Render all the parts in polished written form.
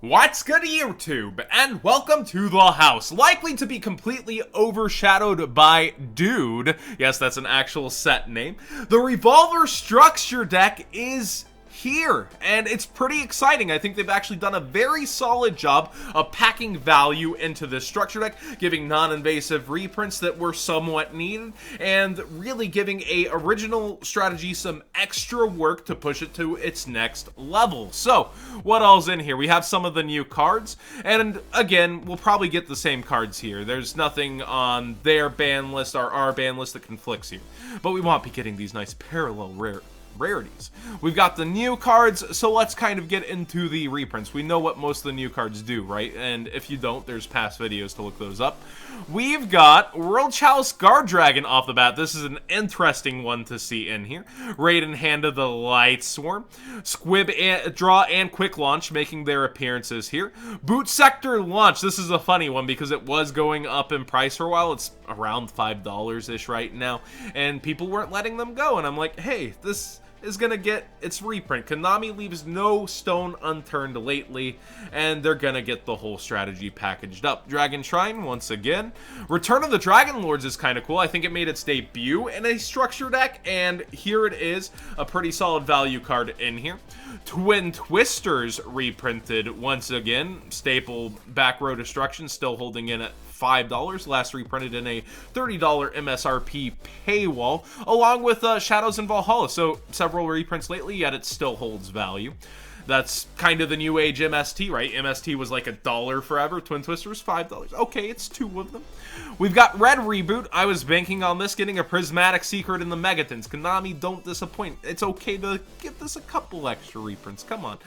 What's good, YouTube? And welcome to the house, likely to be completely overshadowed by Dude. Yes, that's an actual set name. The Revolver structure deck is here, and it's pretty exciting. I think they've actually done a very solid job of packing value into this structure deck, giving non-invasive reprints that were somewhat needed, and really giving a original strategy some extra work to push it to its next level. So, what all's in here? We have some of the new cards, and again, we'll probably get the same cards here. There's nothing on their ban list or our ban list that conflicts here, but we won't be getting these nice parallel rarities. We've got the new cards, so let's kind of get into the reprints. We know what most of the new cards do, right? And if you don't, there's past videos to look those up. We've got World Chalice Guard Dragon off the bat. This is an interesting one to see in here. Raiden Hand of the Light Swarm. Squib Draw and Quick Launch making their appearances here. Boot Sector Launch. This is a funny one because it was going up in price for a while. It's around $5-ish right now, and people weren't letting them go, and I'm like, hey, this is gonna get its reprint. Konami leaves no stone unturned lately, and they're gonna get the whole strategy packaged up. Dragon Shrine, once again. Return of the Dragon Lords is kind of cool. I think it made its debut in a structure deck, and here it is, a pretty solid value card in here. Twin Twisters reprinted once again. Staple back row destruction, still holding in at $5, last reprinted in a $30 MSRP paywall, along with Shadows in Valhalla. So several reprints lately, yet it still holds value. That's kind of the new age MST, right? MST was like $1 forever. Twin Twisters, $5. Okay, it's two of them. We've got Red Reboot. I was banking on this, getting a Prismatic Secret in the Megatons. Konami, don't disappoint. It's okay to give this a couple extra reprints. Come on.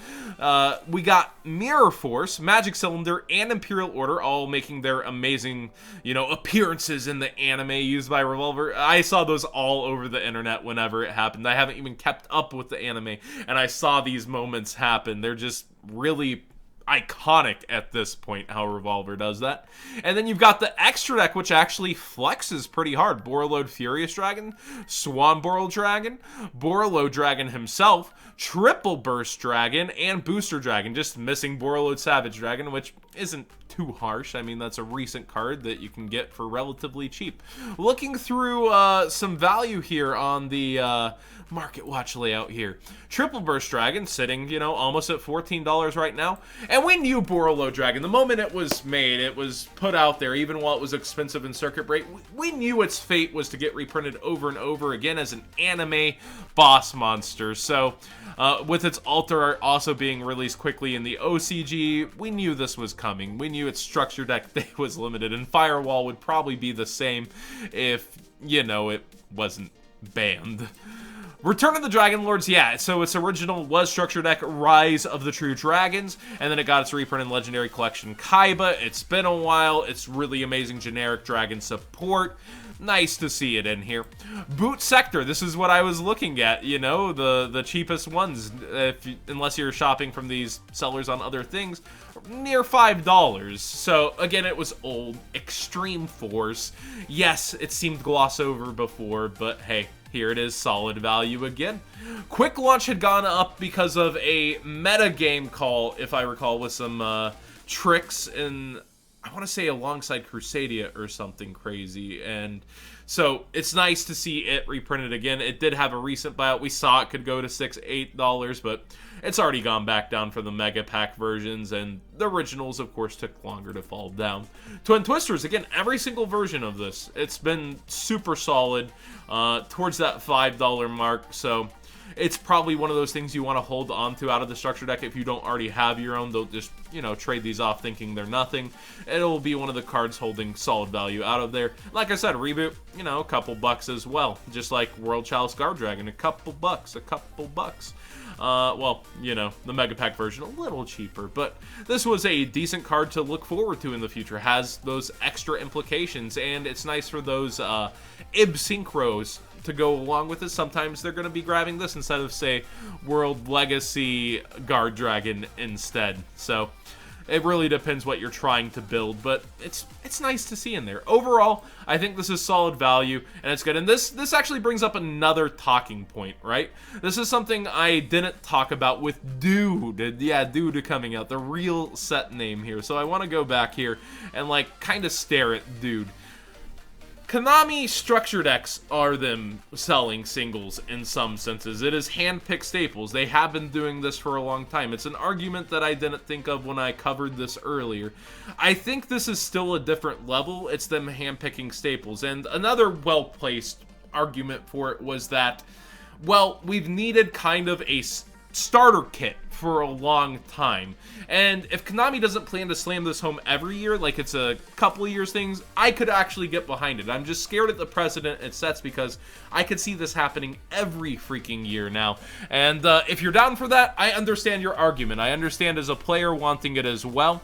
We got Mirror Force, Magic Cylinder, and Imperial Order, all making their amazing, appearances in the anime used by Revolver. I saw those all over the internet whenever it happened. I haven't even kept up with the anime, and I saw these moments happen. They're just really iconic at this point, how Revolver does that. And then you've got the extra deck, which actually flexes pretty hard. Borreload Furious Dragon, Swan Boral Dragon, Borreload Dragon himself, Triple Burst Dragon, and Booster Dragon. Just missing Borreload Savage Dragon, which isn't too harsh. I mean, that's a recent card that you can get for relatively cheap. Looking through some value here on the market watch layout here. Triple Burst Dragon sitting, almost at $14 right now. And we knew Borreload Dragon. The moment it was made, it was put out there, even while it was expensive in circuit break, we knew its fate was to get reprinted over and over again as an anime boss monster. So, with its alter art also being released quickly in the OCG, we knew this was coming. We knew its structure deck day was limited, and Firewall would probably be the same if, it wasn't banned. Return of the Dragon Lords, yeah, so its original was structure deck Rise of the True Dragons, and then it got its reprint in Legendary Collection Kaiba. It's been a while. It's really amazing generic dragon support. Nice to see it in here. Boot Sector, this is what I was looking at, the cheapest ones, unless you're shopping from these sellers on other things, near $5. So, again, it was old. Extreme Force. Yes, it seemed gloss over before, but hey, here it is, solid value again. Quick Launch had gone up because of a meta game call, if I recall, with some tricks in, I want to say, alongside Crusadia or something crazy. And so it's nice to see it reprinted again. It did have a recent buyout. We saw it could go to $6, $8, but it's already gone back down for the Mega Pack versions, and the originals, of course, took longer to fall down. Twin Twisters, again, every single version of this, it's been super solid towards that $5 mark, so it's probably one of those things you want to hold on to out of the structure deck. If you don't already have your own, they'll just, trade these off thinking they're nothing. It'll be one of the cards holding solid value out of there. Like I said, Reboot, a couple bucks as well. Just like World Chalice Guard Dragon, a couple bucks. Well, the Mega Pack version a little cheaper, but this was a decent card to look forward to in the future. Has those extra implications, and it's nice for those IB synchros to go along with it. Sometimes they're going to be grabbing this instead of, say, World Legacy Guard Dragon instead. So, It really depends what you're trying to build, but it's nice to see in there. Overall, I think this is solid value, and it's good. And this actually brings up another talking point, right? This is something I didn't talk about with Dude. Yeah, Dude coming out, the real set name here. So I want to go back here and, like, kind of stare at Dude. Konami structure decks are them selling singles in some senses. It is hand-picked staples. They have been doing this for a long time. It's an argument that I didn't think of when I covered this earlier. I think this is still a different level. It's them hand-picking staples. And another well-placed argument for it was that, well, we've needed kind of a starter kit for a long time, and if Konami doesn't plan to slam this home every year, like it's a couple of years things, I could actually get behind it. I'm just scared at the precedent it sets, because I could see this happening every freaking year now. And if you're down for that, I understand your argument. I understand as a player wanting it as well,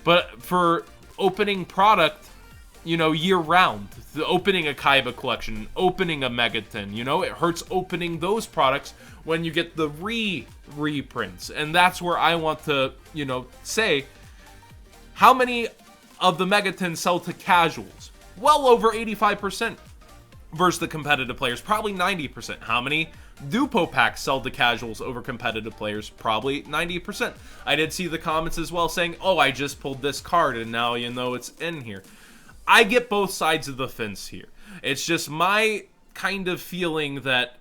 but for opening product, you know, year-round, opening a Kaiba collection, opening a Megaton, you know, it hurts opening those products when you get the reprints. And that's where I want to, you know, say, how many of the Megatons sell to casuals? Well over 85% versus the competitive players, probably 90%. How many Dupo packs sell to casuals over competitive players? Probably 90%. I did see the comments as well saying, oh, I just pulled this card and now you know it's in here. I get both sides of the fence here. It's just my kind of feeling that,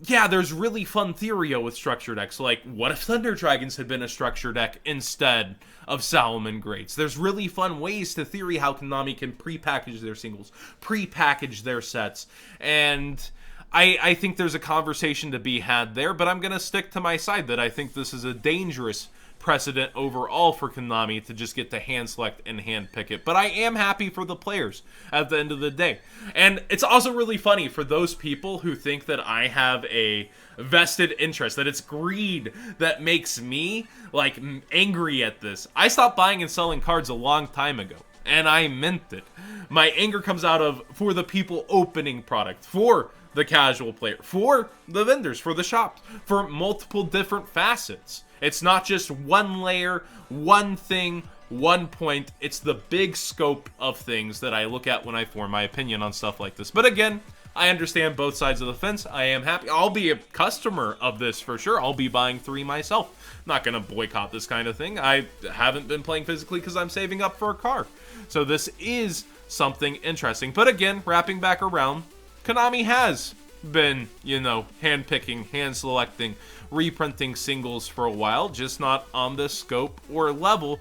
yeah, there's really fun theorio with structure decks. Like, what if Thunder Dragons had been a structure deck instead of Salomon Greats? There's really fun ways to theory how Konami can pre-package their singles, pre-package their sets, and I think there's a conversation to be had there, but I'm going to stick to my side that I think this is a dangerous precedent overall for Konami to just get to hand select and hand pick it. But I am happy for the players at the end of the day. And it's also really funny for those people who think that I have a vested interest, that it's greed that makes me, like, angry at this. I stopped buying and selling cards a long time ago, and I meant it. My anger comes out of, for the people opening product, for the casual player, for the vendors, for the shops, for multiple different facets. It's not just one layer, one thing, one point. It's the big scope of things that I look at when I form my opinion on stuff like this. But again, I understand both sides of the fence. I am happy. I'll be a customer of this for sure. I'll be buying 3 myself. Not going to boycott this kind of thing. I haven't been playing physically because I'm saving up for a car. So this is something interesting. But again, wrapping back around, Konami has been, you know, hand-picking, hand-selecting, reprinting singles for a while, just not on this scope or level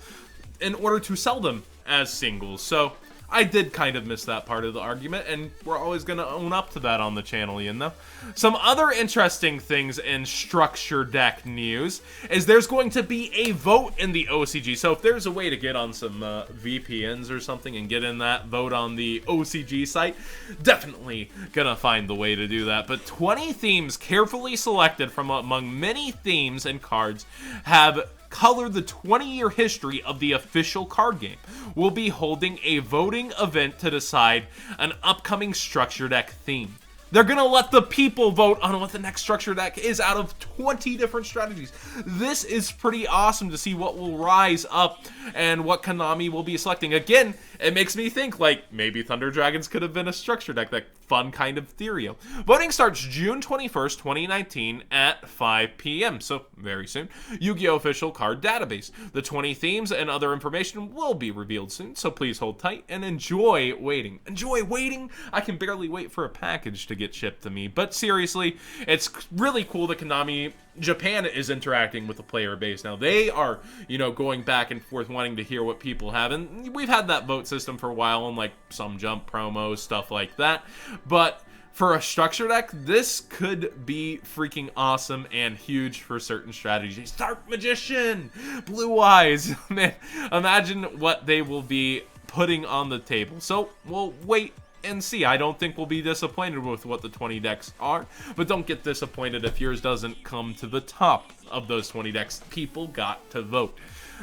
in order to sell them as singles. So I did kind of miss that part of the argument, and we're always going to own up to that on the channel, you know? Some other interesting things in structure deck news is there's going to be a vote in the OCG. So if there's a way to get on some VPNs or something and get in that vote on the OCG site, definitely gonna find the way to do that. But 20 themes carefully selected from among many themes and cards have color the 20-year history of the official card game. We'll be holding a voting event to decide an upcoming structure deck theme. They're gonna let the people vote on what the next structure deck is out of 20 different strategies. This is pretty awesome to see what will rise up and what Konami will be selecting. Again, it makes me think, like, maybe Thunder Dragons could have been a structure deck, that fun kind of theorio. Voting starts June 21st, 2019 at 5 p.m., so very soon. Yu-Gi-Oh! Official card database. The 20 themes and other information will be revealed soon, so please hold tight and enjoy waiting. Enjoy waiting? I can barely wait for a package to get shipped to me, but seriously, it's really cool that Konami Japan is interacting with the player base now. They are, you know, going back and forth wanting to hear what people have, and we've had that vote system for a while on, like, some jump promos, stuff like that, but for a structure deck, this could be freaking awesome and huge for certain strategies. Dark Magician! Blue Eyes! Man, imagine what they will be putting on the table. So, we'll wait and see. I don't think we'll be disappointed with what the 20 decks are, but don't get disappointed if yours doesn't come to the top of those 20 decks. People got to vote.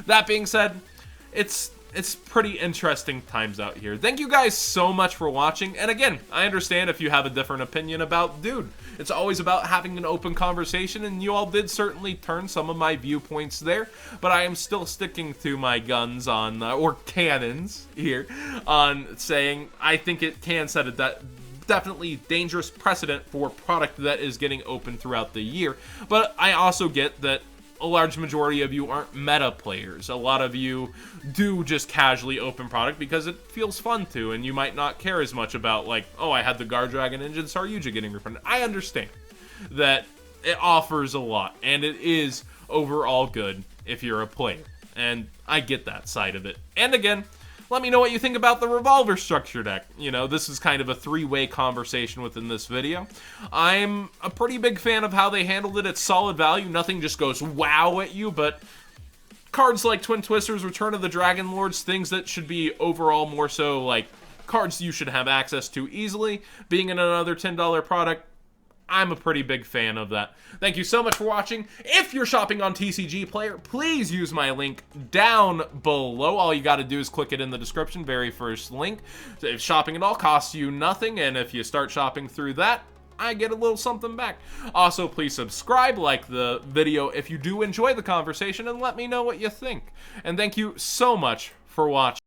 That being said, it's it's pretty interesting times out here. Thank you guys so much for watching, and again, I understand if you have a different opinion about Dude. It's always about having an open conversation, and you all did certainly turn some of my viewpoints there, but I am still sticking to my guns on, or cannons here, on saying I think it can set a definitely dangerous precedent for product that is getting open throughout the year, but I also get that a large majority of you aren't meta players. A lot of you do just casually open product because it feels fun to, and you might not care as much about, like, oh, I had the Guard Dragon engine, so are you getting reprinted? I understand that it offers a lot, and it is overall good if you're a player, and I get that side of it. And again, let me know what you think about the Revolver structure deck. You know, this is kind of a three-way conversation within this video. I'm a pretty big fan of how they handled it. It's solid value. Nothing just goes wow at you, but cards like Twin Twisters, Return of the Dragon Lords, things that should be overall more so like cards you should have access to easily, being in another $10 product, I'm a pretty big fan of that. Thank you so much for watching. If you're shopping on TCG Player, please use my link down below. All you got to do is click it in the description, very first link. If shopping at all costs you nothing, and if you start shopping through that, I get a little something back. Also, please subscribe, like the video if you do enjoy the conversation, and let me know what you think. And thank you so much for watching.